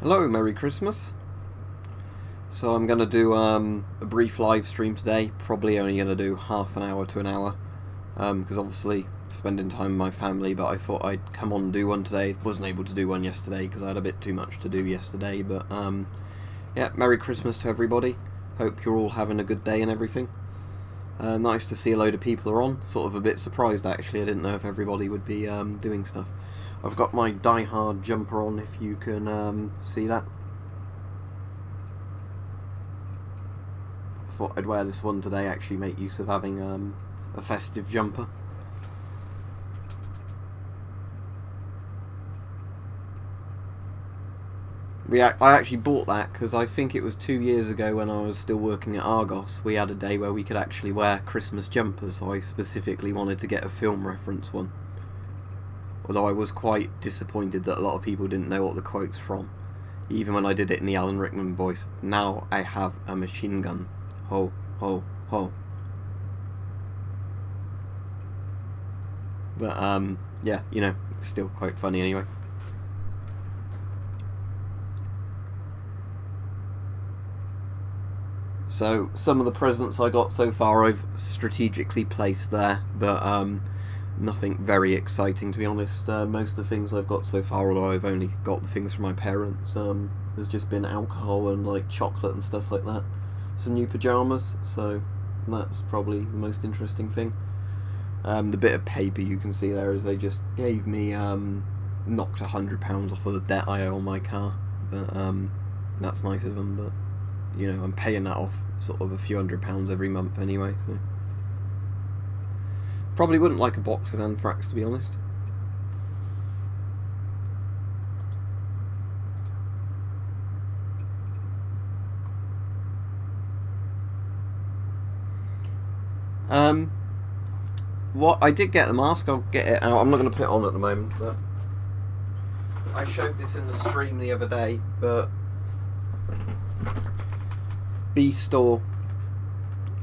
Hello, Merry Christmas. So I'm going to do a brief live stream today, probably only going to do half an hour to an hour, because obviously spending time with my family, but I thought I'd come on and do one today. Wasn't able to do one yesterday because I had a bit too much to do yesterday, but yeah, Merry Christmas to everybody. Hope you're all having a good day and everything. Nice to see a load of people are on, sort of a bit surprised actually, I didn't know if everybody would be doing stuff. I've got my Die Hard jumper on, if you can see that. I thought I'd wear this one today, actually make use of having a festive jumper. I actually bought that because I think it was 2 years ago when I was still working at Argos. We had a day where we could actually wear Christmas jumpers, so I specifically wanted to get a film reference one. Although I was quite disappointed that a lot of people didn't know what the quote's from, even when I did it in the Alan Rickman voice. Now I have a machine gun. Ho, ho, ho. But, yeah, you know, it's still quite funny anyway. So, some of the presents I got so far I've strategically placed there, but, nothing very exciting, to be honest. Most of the things I've got so far, although I've only got the things from my parents, there's just been alcohol and like chocolate and stuff like that. Some new pyjamas, so that's probably the most interesting thing. The bit of paper you can see there is they just gave me knocked £100 off of the debt I owe on my car, but that's nice of them. But you know, I'm paying that off sort of a few £100 every month anyway, so. Probably wouldn't like a box of anthrax, to be honest. What I did get the mask, I'll get it out. I'm not going to put it on at the moment, but I showed this in the stream the other day, but B Store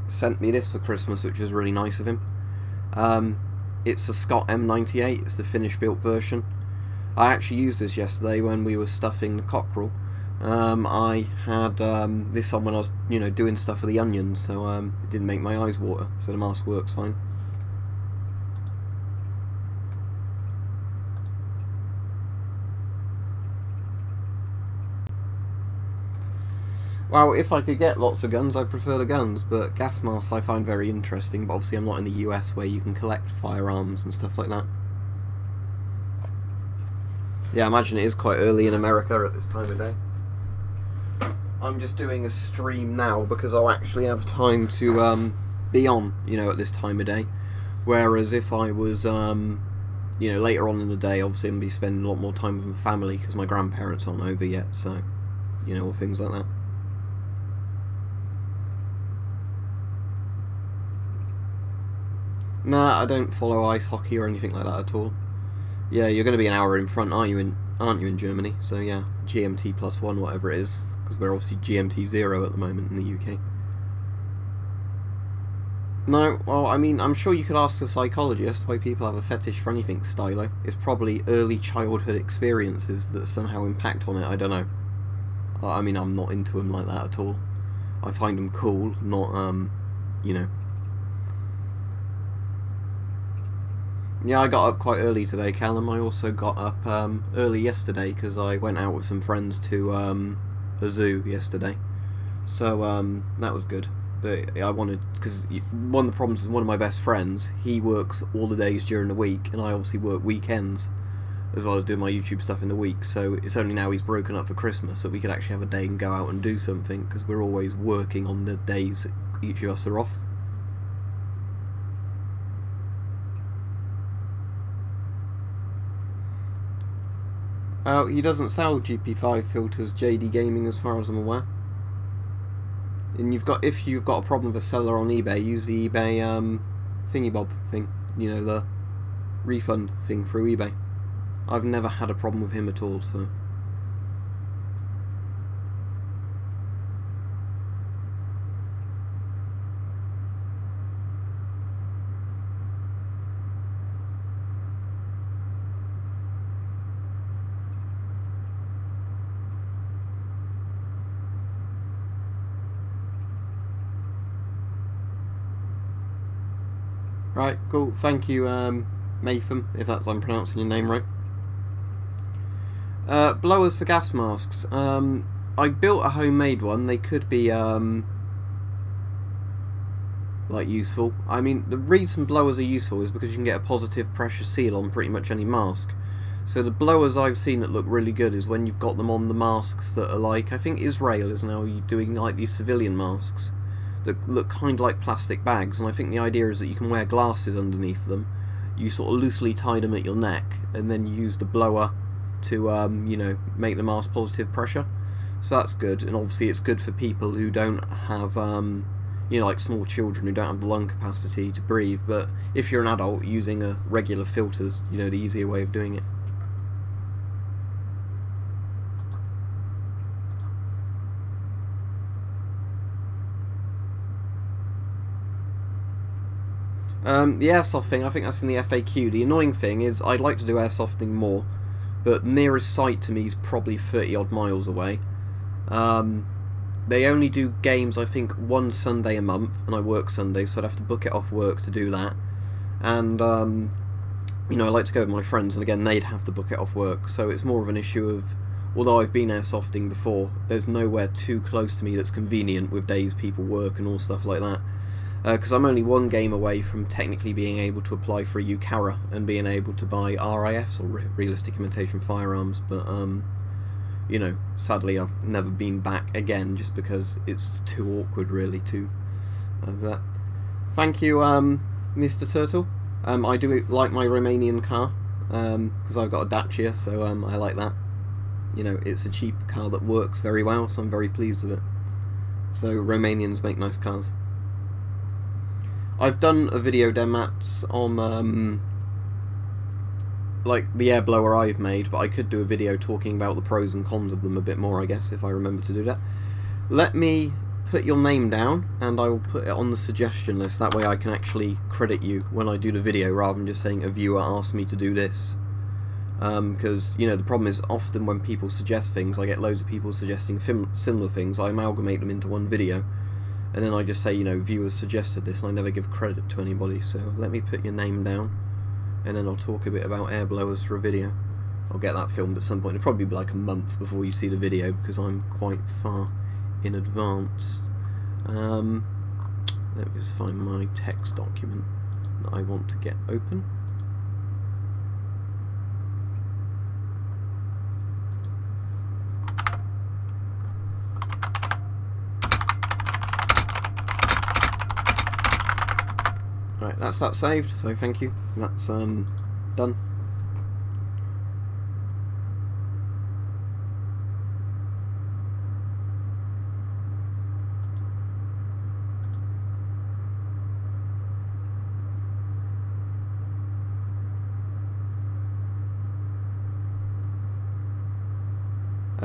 sent me this for Christmas, which was really nice of him. It's a Scott M98, it's the finished built version. I actually used this yesterday when we were stuffing the cockerel. I had this on when I was, you know, doing stuff for the onions, so it didn't make my eyes water, so the mask works fine. Well, if I could get lots of guns, I'd prefer the guns, but gas masks I find very interesting, but obviously I'm not in the US where you can collect firearms and stuff like that. Yeah, I imagine it is quite early in America at this time of day. I'm just doing a stream now because I'll actually have time to be on, you know, at this time of day. Whereas if I was, you know, later on in the day, obviously I'm going to be spending a lot more time with my family because my grandparents aren't over yet, so, you know, things like that. Nah, I don't follow ice hockey or anything like that at all. Yeah, you're going to be an hour in front, aren't you, in Germany? So yeah, GMT +1, whatever it is, because we're obviously GMT 0 at the moment in the UK. No, well, I mean, I'm sure you could ask a psychologist why people have a fetish for anything stylo. It's probably early childhood experiences that somehow impact on it, I don't know. I mean, I'm not into them like that at all. I find them cool, not, you know. Yeah, I got up quite early today, Callum. I also got up early yesterday because I went out with some friends to a zoo yesterday. So that was good. But I wanted, because one of the problems is one of my best friends, he works all the days during the week, and I obviously work weekends, as well as doing my YouTube stuff in the week. So it's only now he's broken up for Christmas that we could actually have a day and go out and do something, because we're always working on the days each of us are off. He doesn't sell GP5 filters, JD Gaming, as far as I'm aware. And if you've got a problem with a seller on eBay, use the eBay thingy-bob thing, you know, the refund thing through eBay. I've never had a problem with him at all, so. Right, cool. Thank you, Matham, if I'm pronouncing your name right. Blowers for gas masks. I built a homemade one. They could be like useful. I mean, the reason blowers are useful is because you can get a positive pressure seal on pretty much any mask. So the blowers I've seen that look really good is when you've got them on the masks that are like, I think Israel is now doing like these civilian masks that look kind of like plastic bags, and I think the idea is that you can wear glasses underneath them. You sort of loosely tie them at your neck, and then you use the blower to, you know, make the mask positive pressure. So that's good, and obviously it's good for people who don't have, you know, like small children who don't have the lung capacity to breathe, but if you're an adult, using a regular filter's, you know, the easier way of doing it. The airsoft thing, I think that's in the FAQ. The annoying thing is I'd like to do airsofting more, but nearest site to me is probably 30 odd miles away. They only do games, I think, one Sunday a month, and I work Sunday, so I'd have to book it off work to do that. And, you know, I like to go with my friends, and again, they'd have to book it off work, so it's more of an issue of, although I've been airsofting before, there's nowhere too close to me that's convenient with days people work and all stuff like that. Because I'm only one game away from technically being able to apply for a UCARA and being able to buy RIFs, or realistic imitation firearms, but you know, sadly I've never been back again just because it's too awkward really to that. Thank you, Mr. Turtle. I do like my Romanian car because I've got a Dacia, so I like that. You know, it's a cheap car that works very well, so I'm very pleased with it. So Romanians make nice cars. I've done a video demats on like the air blower I've made, but I could do a video talking about the pros and cons of them a bit more, I guess, if I remember to do that. Let me put your name down and I will put it on the suggestion list, that way I can actually credit you when I do the video rather than just saying a viewer asked me to do this. Because, you know, the problem is often when people suggest things, I get loads of people suggesting similar things, I amalgamate them into one video. And then I just say, you know, viewers suggested this, and I never give credit to anybody, so let me put your name down, and then I'll talk a bit about air blowers for a video. I'll get that filmed at some point. It'll probably be like a month before you see the video, because I'm quite far in advance. Let me just find my text document that I want to get open. Right, that's that saved, so thank you. That's done.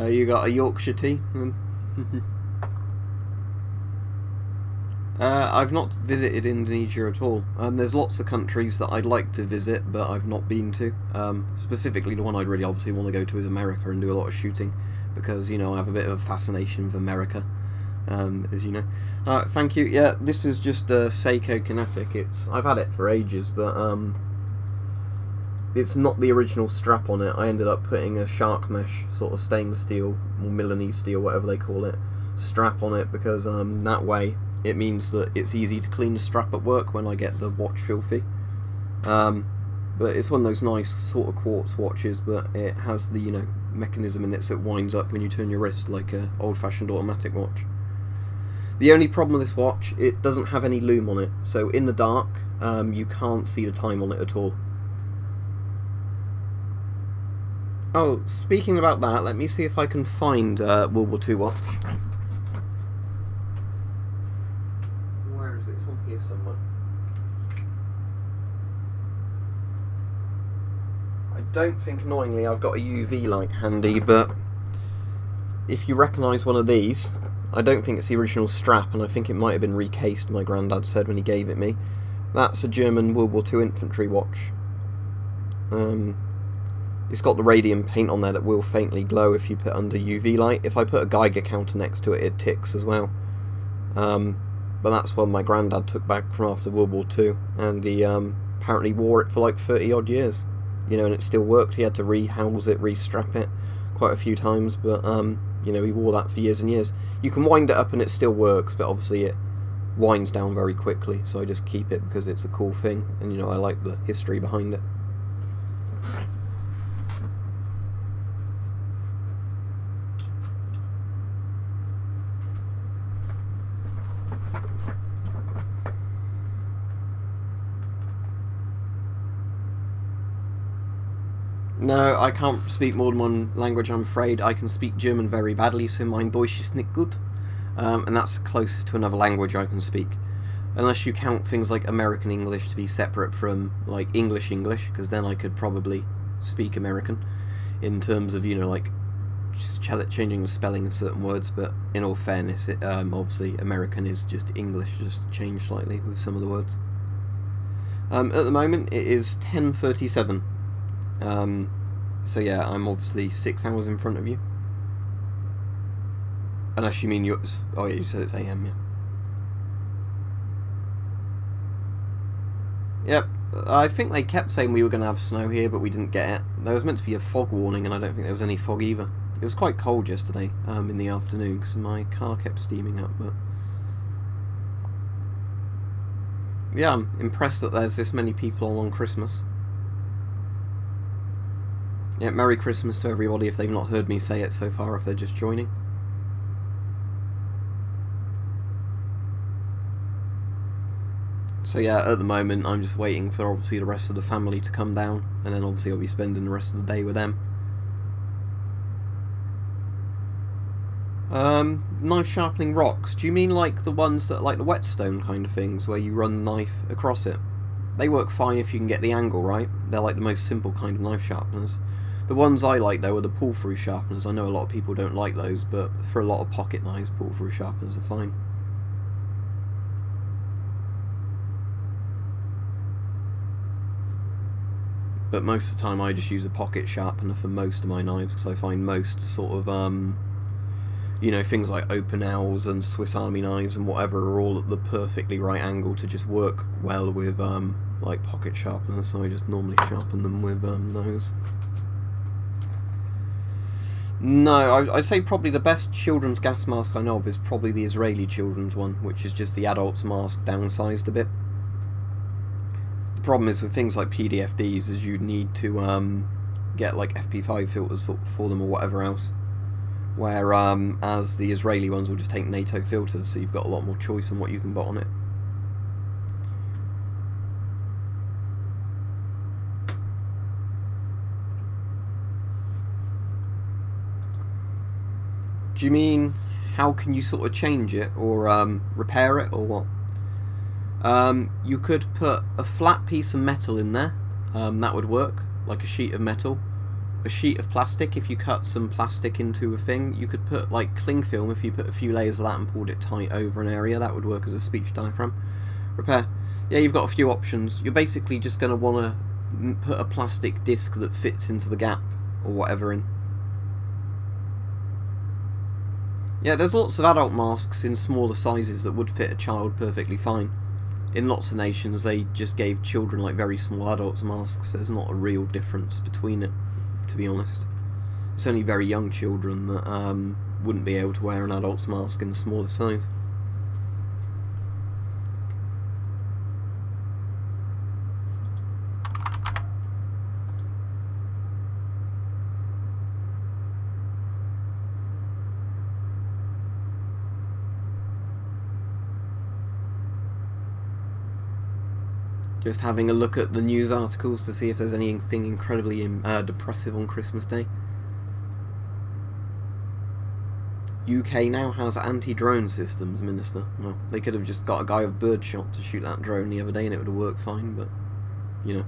You got a Yorkshire tea? I've not visited Indonesia at all. There's lots of countries that I'd like to visit, but I've not been to. Specifically, the one I'd really obviously want to go to is America and do a lot of shooting, because, you know, I have a bit of a fascination with America, as you know. Thank you. Yeah, this is just Seiko Kinetic. I've had it for ages, but it's not the original strap on it. I ended up putting a shark mesh, sort of stainless steel, or Milanese steel, whatever they call it, strap on it, because that way it means that it's easy to clean the strap at work when I get the watch filthy. But it's one of those nice sort of quartz watches, but it has the, you know, mechanism in it so it winds up when you turn your wrist like a old-fashioned automatic watch. The only problem with this watch, it doesn't have any lume on it, so in the dark you can't see the time on it at all. Oh, speaking about that, let me see if I can find World War II watch. Where is it? It's on here somewhere. I don't think, annoyingly, I've got a UV light handy, but if you recognise one of these, I don't think it's the original strap, and I think it might have been recased, my granddad said when he gave it me. That's a German World War II infantry watch. It's got the radium paint on there that will faintly glow if you put under UV light. If I put a Geiger counter next to it, it ticks as well. but that's one my granddad took back from after World War II, and he apparently wore it for like 30 odd years, you know, and it still worked. He had to rehouse it, restrap it quite a few times, but you know, he wore that for years and years. You can wind it up and it still works, but obviously it winds down very quickly, so I just keep it because it's a cool thing, and you know, I like the history behind it. No, I can't speak more than one language, I'm afraid. I can speak German very badly, so mein Deutsch ist nicht gut. And that's the closest to another language I can speak. Unless you count things like American English to be separate from, like, English, because then I could probably speak American, in terms of, you know, like, just changing the spelling of certain words, but in all fairness, it, obviously, American is just English, just changed slightly with some of the words. At the moment, it is 10:37. So yeah, I'm obviously 6 hours in front of you. Unless you mean you're... Oh yeah, you said it's AM, yeah. Yep, I think they kept saying we were going to have snow here, but we didn't get it. There was meant to be a fog warning, and I don't think there was any fog either. It was quite cold yesterday, in the afternoon, because my car kept steaming up, but... Yeah, I'm impressed that there's this many people on Christmas. Yeah, Merry Christmas to everybody if they've not heard me say it so far, if they're just joining. So yeah, at the moment I'm just waiting for obviously the rest of the family to come down, and then obviously I'll be spending the rest of the day with them. Knife sharpening rocks. Do you mean like the ones that are like the whetstone kind of things, where you run the knife across it? They work fine if you can get the angle right. They're like the most simple kind of knife sharpeners. The ones I like though are the pull-through sharpeners. I know a lot of people don't like those, but for a lot of pocket knives, pull-through sharpeners are fine. But most of the time I just use a pocket sharpener for most of my knives, because I find most sort of, you know, things like open L's and Swiss Army knives and whatever are all at the perfectly right angle to just work well with, like pocket sharpeners, so I just normally sharpen them with those. No, I'd say probably the best children's gas mask I know of is probably the Israeli children's one, which is just the adult's mask downsized a bit. The problem is with things like PDFDs is you need to get like FP5 filters for them or whatever else, where as the Israeli ones will just take NATO filters, so you've got a lot more choice on what you can put on it. Do you mean how can you sort of change it or repair it or what? You could put a flat piece of metal in there, that would work, like a sheet of metal. A sheet of plastic, if you cut some plastic into a thing, you could put like cling film, if you put a few layers of that and pulled it tight over an area, that would work as a speech diaphragm. Repair. Yeah, you've got a few options. You're basically just going to want to put a plastic disc that fits into the gap or whatever in. Yeah, there's lots of adult masks in smaller sizes that would fit a child perfectly fine. In lots of nations they just gave children like very small adults masks. There's not a real difference between it, to be honest. It's only very young children that wouldn't be able to wear an adult's mask in a smaller size. Just having a look at the news articles to see if there's anything incredibly depressive on Christmas Day. UK now has anti-drone systems, Minister. Well, they could have just got a guy with birdshot to shoot that drone the other day and it would have worked fine, but, you know.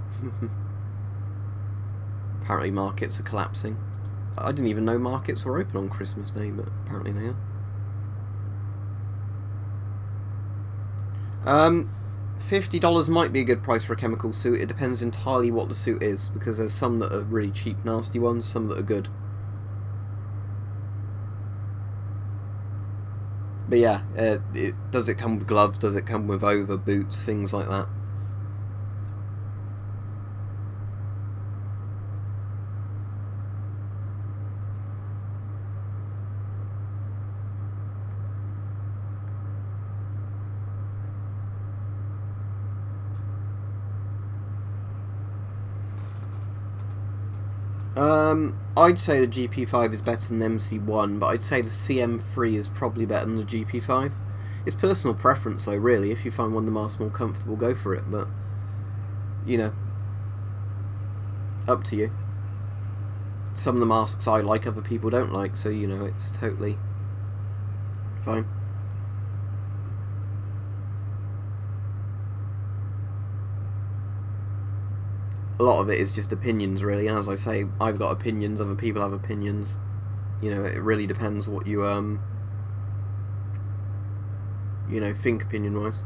Apparently markets are collapsing. I didn't even know markets were open on Christmas Day, but apparently they are. $50 might be a good price for a chemical suit. It depends entirely what the suit is, because there's some that are really cheap, nasty ones, some that are good. But yeah, does it come with gloves? Does it come with over boots? Things like that. I'd say the GP5 is better than the MC1, but I'd say the CM3 is probably better than the GP5. It's personal preference though, really. If you find one of the masks more comfortable, go for it, but, you know, up to you. Some of the masks I like, other people don't like, so, you know, it's totally fine. A lot of it is just opinions, really, and as I say, I've got opinions, other people have opinions. You know, it really depends what you, you know, think opinion-wise.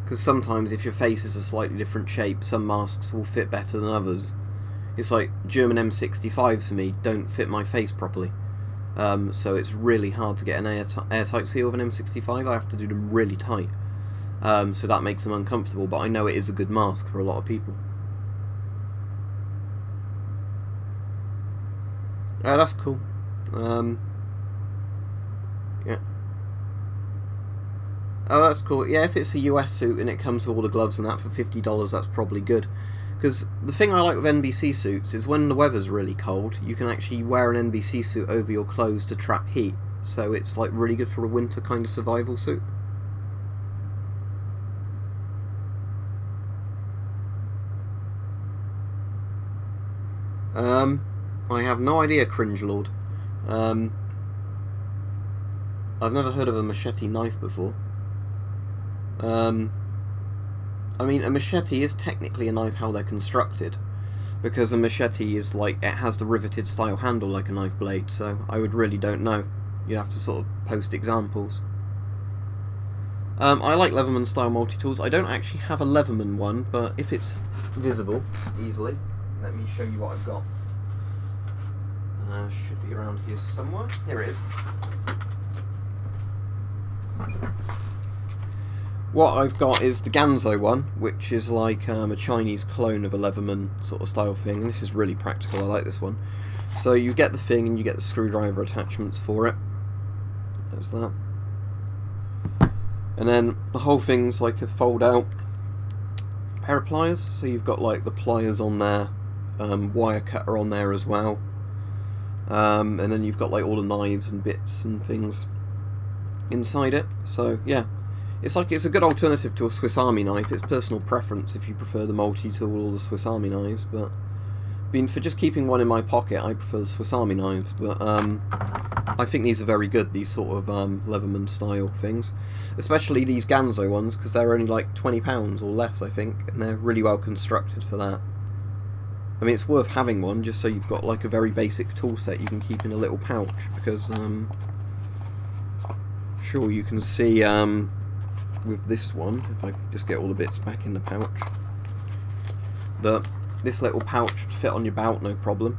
Because sometimes if your face is a slightly different shape, some masks will fit better than others. It's like German M65s for me don't fit my face properly. So it's really hard to get an airtight seal with an M65. I have to do them really tight. So that makes them uncomfortable, but I know it is a good mask for a lot of people. That's cool. Yeah. Oh, that's cool. Yeah, if it's a US suit and it comes with all the gloves and that for $50, that's probably good. Because the thing I like with NBC suits is when the weather's really cold, you can actually wear an NBC suit over your clothes to trap heat. So it's like really good for a winter kind of survival suit. I have no idea, Cringe Lord. I've never heard of a machete knife before. I mean, a machete is technically a knife how they're constructed, because a machete is like, it has the riveted style handle like a knife blade, so I really don't know. You have to sort of post examples. I like Leatherman style multi-tools. I don't actually have a Leatherman one, but if it's visible easily, let me show you what I've got. Should be around here somewhere. Here it is. What I've got is the Ganzo one, which is like a Chinese clone of a Leatherman sort of style thing, and this is really practical. I like this one. So you get the thing and you get the screwdriver attachments for it. There's that. And then the whole thing's like a fold out pair of pliers, so you've got like the pliers on there, wire cutter on there as well, and then you've got like all the knives and bits and things inside it. So yeah, it's a good alternative to a Swiss Army knife. It's personal preference if you prefer the multi-tool or the Swiss Army knives, but I mean, for just keeping one in my pocket, I prefer the Swiss Army knives, but I think these are very good, these sort of Leatherman style things, especially these Ganzo ones, because they're only like £20 or less, I think, and they're really well constructed for that. I mean, it's worth having one just so you've got like a very basic tool set you can keep in a little pouch, because sure, you can see with this one, if I just get all the bits back in the pouch, that this little pouch would fit on your belt no problem.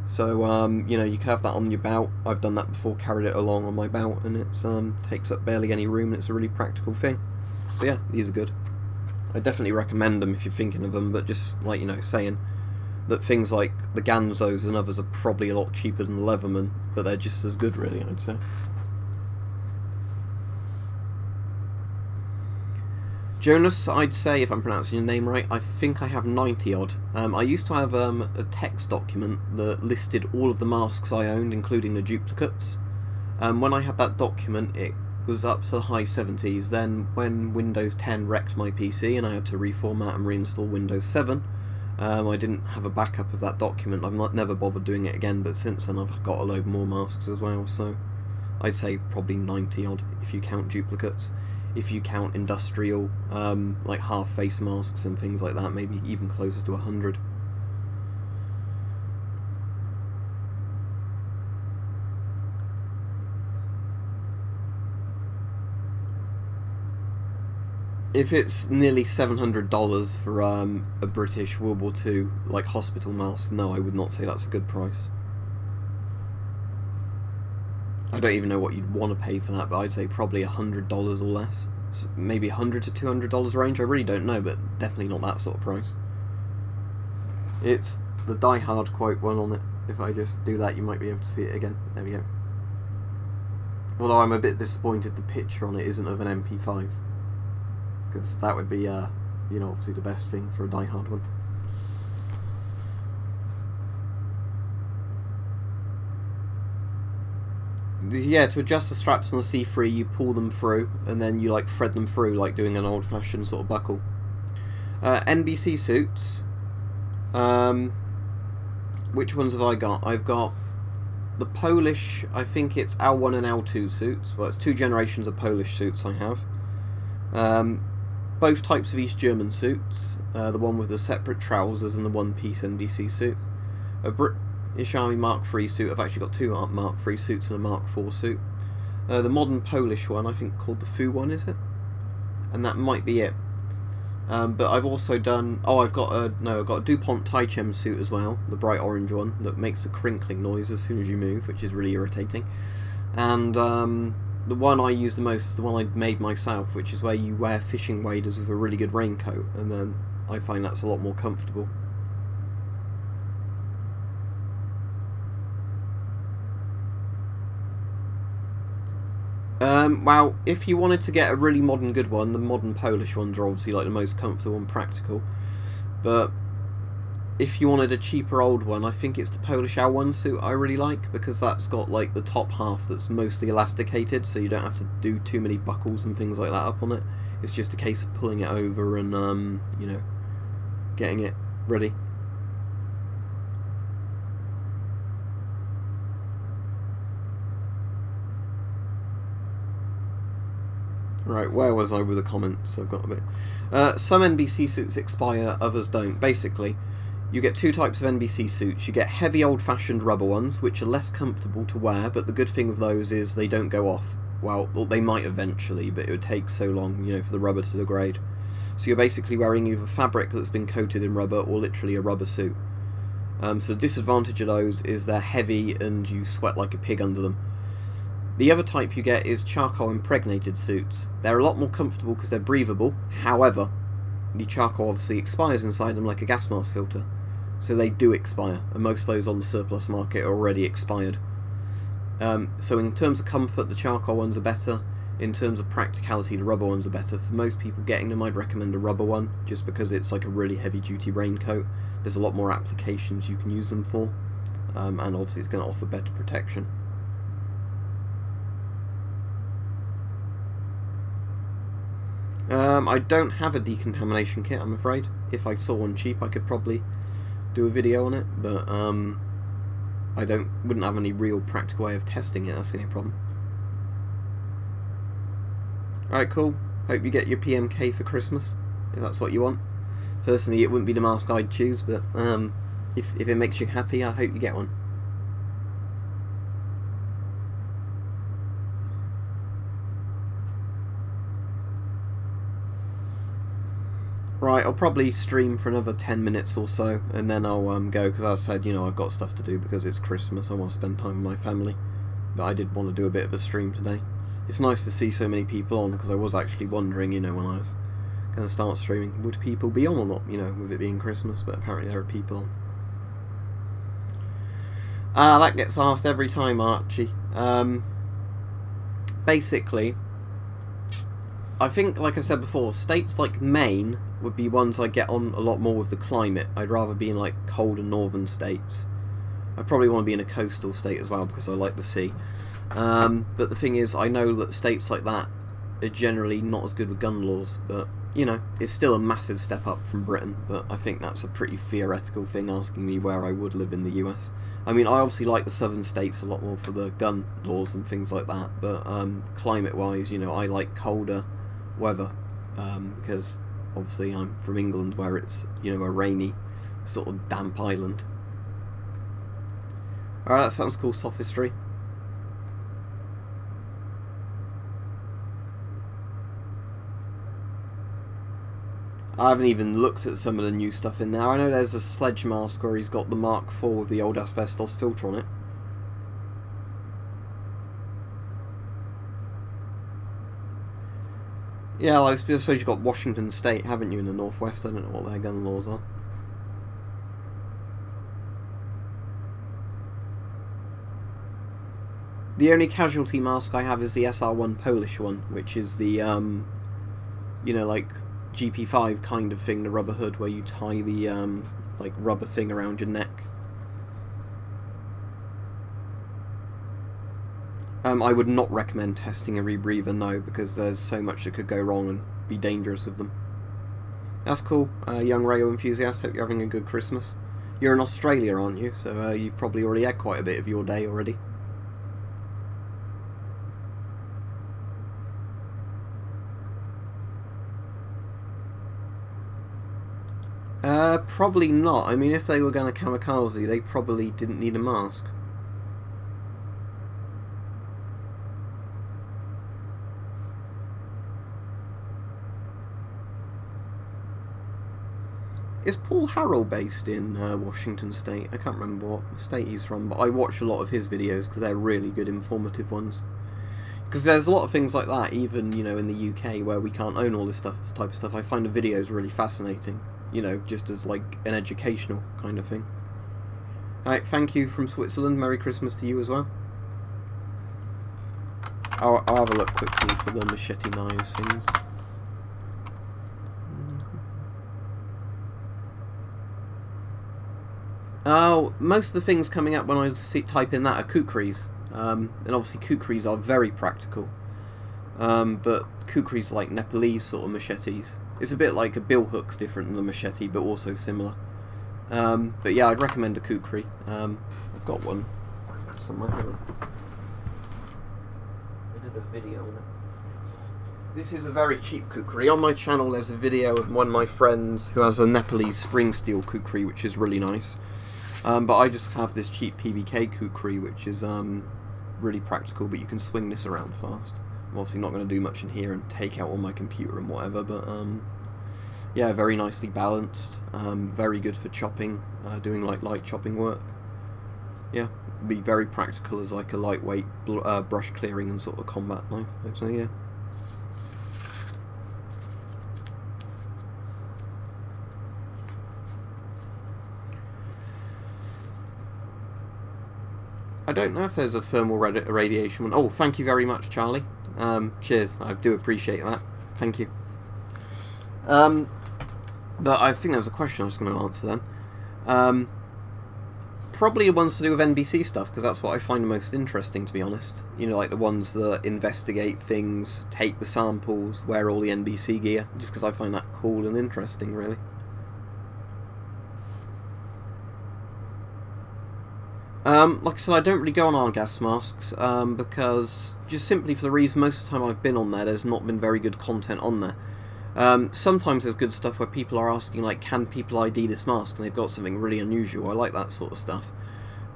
So you know, you can have that on your belt. I've done that before, carried it along on my belt, and it takes up barely any room, and it's a really practical thing. So yeah, these are good. I definitely recommend them if you're thinking of them, but just like, you know, saying that things like the Ganzos and others are probably a lot cheaper than the Leatherman, but they're just as good, really, I'd say. Jonas, I'd say, if I'm pronouncing your name right, I think I have 90 odd. I used to have a text document that listed all of the masks I owned, including the duplicates. When I had that document, it was up to the high 70s. Then when Windows 10 wrecked my PC and I had to reformat and reinstall Windows 7, I didn't have a backup of that document. I've never bothered doing it again, but since then I've got a load more masks as well, so I'd say probably 90 odd if you count duplicates. If you count industrial, like half face masks and things like that, maybe even closer to 100. If it's nearly $700 for a British World War II like hospital mask, no, I would not say that's a good price. I don't even know what you'd want to pay for that, but I'd say probably $100 or less. Maybe $100 to $200 range, I really don't know, but definitely not that sort of price. It's the Die Hard quote one on it. If I just do that, you might be able to see it again. There we go. Although I'm a bit disappointed the picture on it isn't of an MP5. Because that would be, you know, obviously the best thing for a Die Hard one. Yeah, to adjust the straps on the C3, you pull them through, and then you like thread them through, like doing an old-fashioned sort of buckle. NBC suits. Which ones have I got? I've got the Polish, I think it's L1 and L2 suits. Well, it's 2 generations of Polish suits I have. Both types of East German suits. The one with the separate trousers and the one-piece NBC suit. A British Army Mark III suit. I've actually got 2 Mark III suits and a Mark IV suit. The modern Polish one, I think called the Fu one, is it? And that might be it. But I've also done... Oh, I've got a DuPont Taichem suit as well, the bright orange one, that makes a crinkling noise as soon as you move, which is really irritating. And the one I use the most is the one I made myself, which is where you wear fishing waders with a really good raincoat, and then I find that's a lot more comfortable. Well, if you wanted to get a really modern good one, the modern Polish ones are obviously like the most comfortable and practical. But if you wanted a cheaper old one, I think it's the Polish L1 suit I really like, because that's got like the top half that's mostly elasticated, so you don't have to do too many buckles and things like that up on it. It's just a case of pulling it over and, you know, getting it ready. Right, where was I with the comments? I've got a bit. Some NBC suits expire, others don't. Basically, you get 2 types of NBC suits. You get heavy old-fashioned rubber ones, which are less comfortable to wear, but the good thing with those is they don't go off. Well, they might eventually, but it would take so long, you know, for the rubber to degrade. So you're basically wearing either fabric that's been coated in rubber or literally a rubber suit. So the disadvantage of those is they're heavy and you sweat like a pig under them. The other type you get is charcoal impregnated suits. They're a lot more comfortable because they're breathable. However, the charcoal obviously expires inside them like a gas mask filter. So they do expire, and most of those on the surplus market are already expired. So in terms of comfort, the charcoal ones are better. In terms of practicality, the rubber ones are better. For most people getting them, I'd recommend a rubber one, just because it's like a really heavy duty raincoat. There's a lot more applications you can use them for, and obviously it's going to offer better protection. I don't have a decontamination kit, I'm afraid. If I saw one cheap, I could probably do a video on it, but I wouldn't have any real practical way of testing it. That's the only problem. Alright, cool. Hope you get your PMK for Christmas, if that's what you want. Personally, it wouldn't be the mask I'd choose, but if it makes you happy, I hope you get one. Right, I'll probably stream for another 10 minutes or so, and then I'll go, because as I said, you know, I've got stuff to do because it's Christmas. I want to spend time with my family, but I did want to do a bit of a stream today. It's nice to see so many people on, because I was actually wondering, you know, when I was going to start streaming, would people be on or not, you know, with it being Christmas, but apparently there are people on. That gets asked every time, Archie. Basically, I think, like I said before, states like Maine would be ones I get on a lot more with the climate. I'd rather be in like cold and northern states. I probably want to be in a coastal state as well because I like the sea. But the thing is, I know that states like that are generally not as good with gun laws, but you know, it's still a massive step up from Britain. But I think that's a pretty theoretical thing, asking me where I would live in the US. I mean, I obviously like the southern states a lot more for the gun laws and things like that, but climate wise, you know, I like colder weather, because obviously I'm from England, where it's, you know, a rainy sort of damp island. Alright, that sounds cool, sophistry. I haven't even looked at some of the new stuff in there. I know there's a sledge mask where he's got the Mark IV with the old asbestos filter on it. Yeah, like, I suppose you've got Washington State, haven't you, in the Northwest? I don't know what their gun laws are. The only casualty mask I have is the SR1 Polish one, which is the, you know, like, GP5 kind of thing, the rubber hood, where you tie the, like, rubber thing around your neck. I would not recommend testing a rebreather, no, because there's so much that could go wrong and be dangerous with them. That's cool, young rail enthusiast, hope you're having a good Christmas. You're in Australia, aren't you? So you've probably already had quite a bit of your day already. Probably not. I mean, if they were going to kamikaze, they probably didn't need a mask. Is Paul Harrell based in Washington State? I can't remember what state he's from, but I watch a lot of his videos because they're really good, informative ones. Because there's a lot of things like that, even, you know, in the UK where we can't own all this stuff, this type of stuff. I find the videos really fascinating, you know, just as like an educational kind of thing. Alright, thank you from Switzerland. Merry Christmas to you as well. I'll have a look quickly for the machete knives things. Oh, most of the things coming up when I type in that are kukris. And obviously kukris are very practical. But kukris like Nepalese sort of machetes. It's a bit like a bill hook's different than the machete, but also similar. But yeah, I'd recommend a kukri. I've got one somewhere. I did a video on it. This is a very cheap kukri. On my channel there's a video of one of my friends who has a Nepalese spring steel kukri, which is really nice. But I just have this cheap PVK kukri, which is really practical, but you can swing this around fast. I'm obviously not going to do much in here and take out all my computer and whatever, but yeah, very nicely balanced, very good for chopping, doing like light chopping work. Yeah, be very practical as like a lightweight brush clearing and sort of combat knife, actually, yeah. I don't know if there's a thermal radiation one. Oh, thank you very much, Charlie. Cheers, I do appreciate that. Thank you. But I think there was a question I was going to answer then. Probably the ones to do with NBC stuff, because that's what I find the most interesting, to be honest. You know, like the ones that investigate things, take the samples, wear all the NBC gear, just because I find that cool and interesting, really. Like I said, I don't really go on our gas masks, because just simply for the reason most of the time I've been on there's not been very good content on there. Sometimes there's good stuff where people are asking, like, can people ID this mask, and they've got something really unusual. I like that sort of stuff.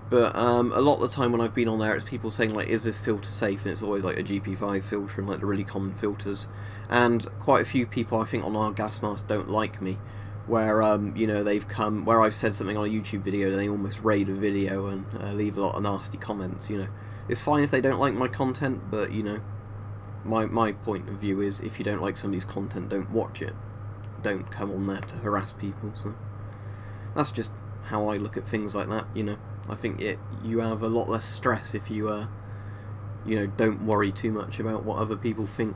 But a lot of the time when I've been on there, it's people saying, like, is this filter safe? And it's always like a GP5 filter and like the really common filters. And quite a few people, I think, on our gas mask don't like me. Where, you know, they've come, where I've said something on a YouTube video and they almost raid a video and leave a lot of nasty comments, you know. It's fine if they don't like my content, but, you know, my point of view is, if you don't like somebody's content, don't watch it. Don't come on there to harass people, so. That's just how I look at things like that, you know. I think you have a lot less stress if you, you know, don't worry too much about what other people think.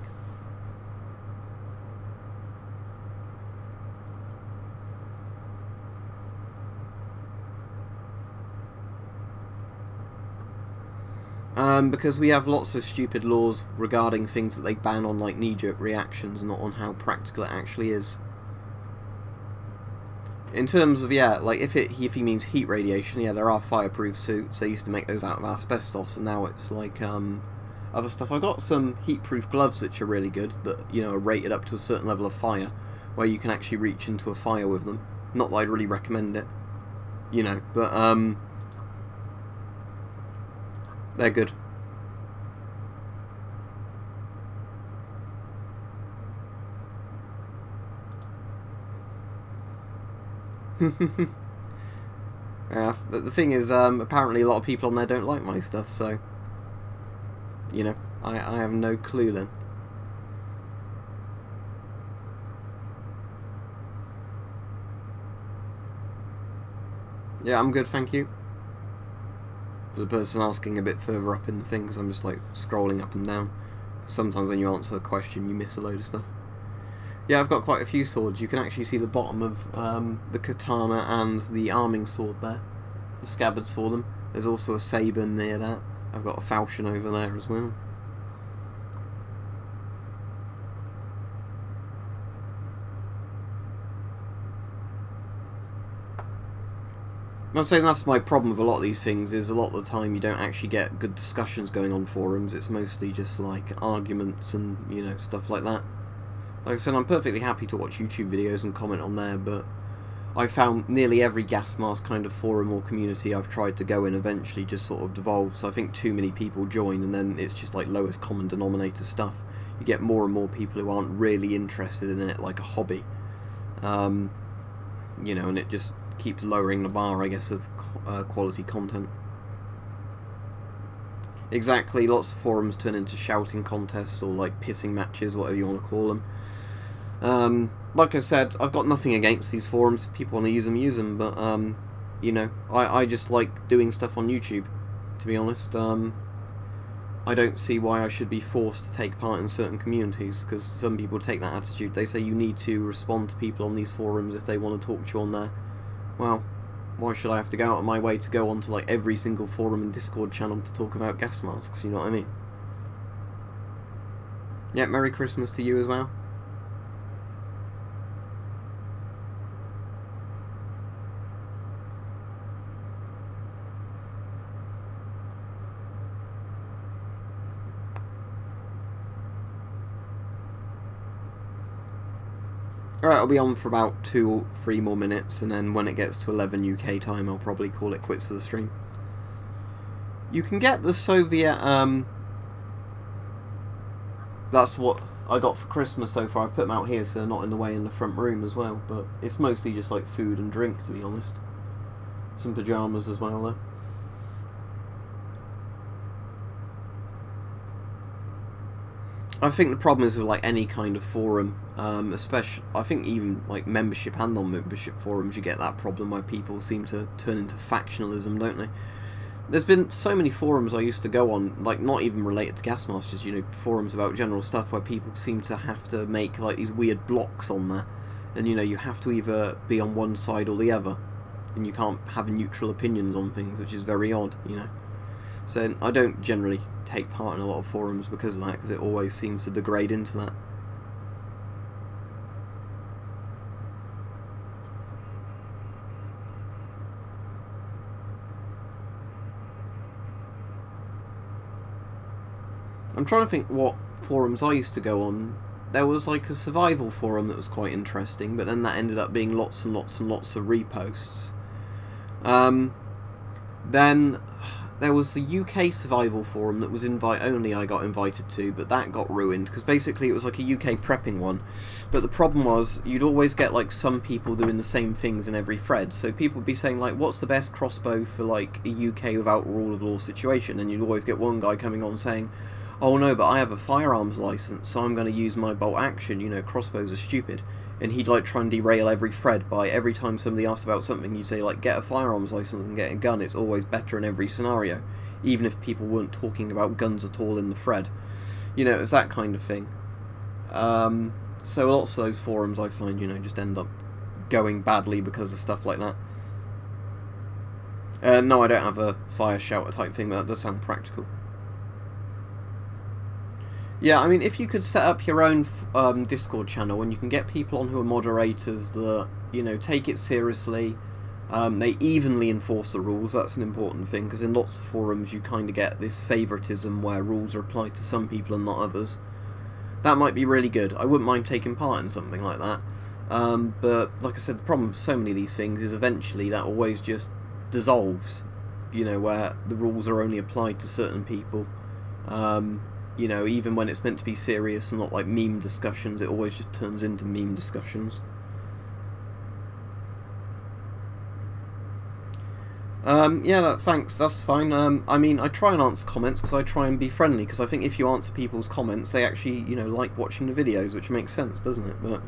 Because we have lots of stupid laws regarding things that they ban on, like knee-jerk reactions, not on how practical it actually is. In terms of, yeah, like if he means heat radiation, yeah, there are fireproof suits. They used to make those out of asbestos, and now it's like other stuff. I've got some heat-proof gloves which are really good, that, you know, are rated up to a certain level of fire, where you can actually reach into a fire with them. Not that I'd really recommend it, you know, but they're good. Yeah, the thing is, apparently a lot of people on there don't like my stuff, so, you know, I have no clue then. Yeah, I'm good, thank you. For the person asking a bit further up in the thing, because I'm just like scrolling up and down. Sometimes when you answer a question you miss a load of stuff. Yeah, I've got quite a few swords. You can actually see the bottom of the katana and the arming sword there. The scabbards for them. There's also a sabre near that. I've got a falchion over there as well. I'd say that's my problem with a lot of these things, is a lot of the time you don't actually get good discussions going on forums. It's mostly just like arguments and, you know, stuff like that. Like I said, I'm perfectly happy to watch YouTube videos and comment on there, but I found nearly every gas mask kind of forum or community I've tried to go in eventually just sort of devolves. I think too many people join and then it's just like lowest common denominator stuff. You get more and more people who aren't really interested in it like a hobby. You know, and it just keeps lowering the bar, I guess, of quality content. Exactly, lots of forums turn into shouting contests or like pissing matches, whatever you want to call them. Like I said, I've got nothing against these forums. If people want to use them, but you know, I just like doing stuff on YouTube, to be honest. I don't see why I should be forced to take part in certain communities, because some people take that attitude. They say you need to respond to people on these forums if they want to talk to you on there. Well, why should I have to go out of my way to go onto like every single forum and Discord channel to talk about gas masks, you know what I mean? Yeah, Merry Christmas to you as well. Alright, I'll be on for about 2 or 3 more minutes, and then when it gets to 11 UK time, I'll probably call it quits for the stream. You can get the Soviet, that's what I got for Christmas so far. I've put them out here so they're not in the way in the front room as well, but it's mostly just like food and drink, to be honest. Some pyjamas as well, though. I think the problem is with like any kind of forum, especially, I think even like membership and non-membership forums, you get that problem where people seem to turn into factionalism, don't they? There's been so many forums I used to go on, like not even related to gas masters, you know, forums about general stuff where people seem to have to make like these weird blocks on there, and you know, you have to either be on one side or the other, and you can't have neutral opinions on things, which is very odd, you know. So I don't generally take part in a lot of forums because of that, because it always seems to degrade into that. I'm trying to think what forums I used to go on. There was like a survival forum that was quite interesting, but then that ended up being lots and lots and lots of reposts. Then there was the UK survival forum that was invite only I got invited to, but that got ruined because basically it was like a UK prepping one. But the problem was you'd always get like some people doing the same things in every thread. So people would be saying like, what's the best crossbow for like a UK without rule of law situation? And you'd always get one guy coming on saying, oh no, but I have a firearms license, so I'm going to use my bolt action, you know, crossbows are stupid. And he'd like try and derail every thread by every time somebody asked about something, you'd say like, get a firearms license and get a gun, it's always better in every scenario, even if people weren't talking about guns at all in the thread. You know, it's that kind of thing. So lots of those forums I find, you know, just end up going badly because of stuff like that. No, I don't have a fire shouter type thing, but that does sound practical. Yeah, I mean, if you could set up your own Discord channel and you can get people on who are moderators that, you know, take it seriously, they evenly enforce the rules, that's an important thing, because in lots of forums you kind of get this favoritism where rules are applied to some people and not others. That might be really good. I wouldn't mind taking part in something like that. But, like I said, the problem with so many of these things is eventually that always just dissolves, you know, where the rules are only applied to certain people. You know, even when it's meant to be serious and not like meme discussions, it always just turns into meme discussions. Yeah, thanks, that's fine. I mean, I try and answer comments because I try and be friendly, because I think if you answer people's comments, they actually, you know, like watching the videos, which makes sense, doesn't it? But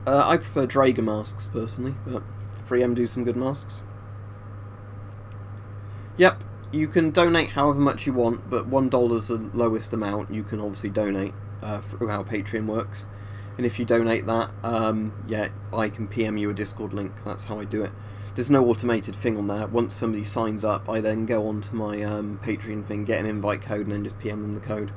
I prefer Drager masks, personally, but 3M do some good masks. Yep, you can donate however much you want, but $1 is the lowest amount you can obviously donate through how Patreon works. And if you donate that, yeah, I can PM you a Discord link. That's how I do it. There's no automated thing on there. Once somebody signs up, I then go on to my Patreon thing, get an invite code, and then just PM them the code.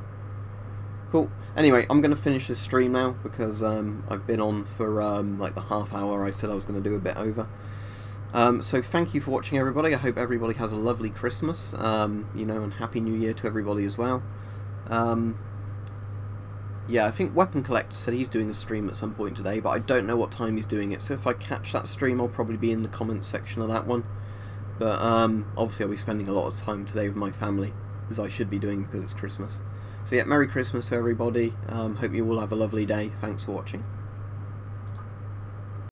Cool. Anyway, I'm going to finish this stream now because I've been on for like the half hour I said I was going to do, a bit over. So thank you for watching, everybody. I hope everybody has a lovely Christmas, you know, and Happy New Year to everybody as well. Yeah, I think Weapon Collector said he's doing a stream at some point today, but I don't know what time he's doing it, so if I catch that stream I'll probably be in the comments section of that one. But obviously I'll be spending a lot of time today with my family, as I should be doing because it's Christmas. So yeah, Merry Christmas to everybody. Hope you all have a lovely day. Thanks for watching.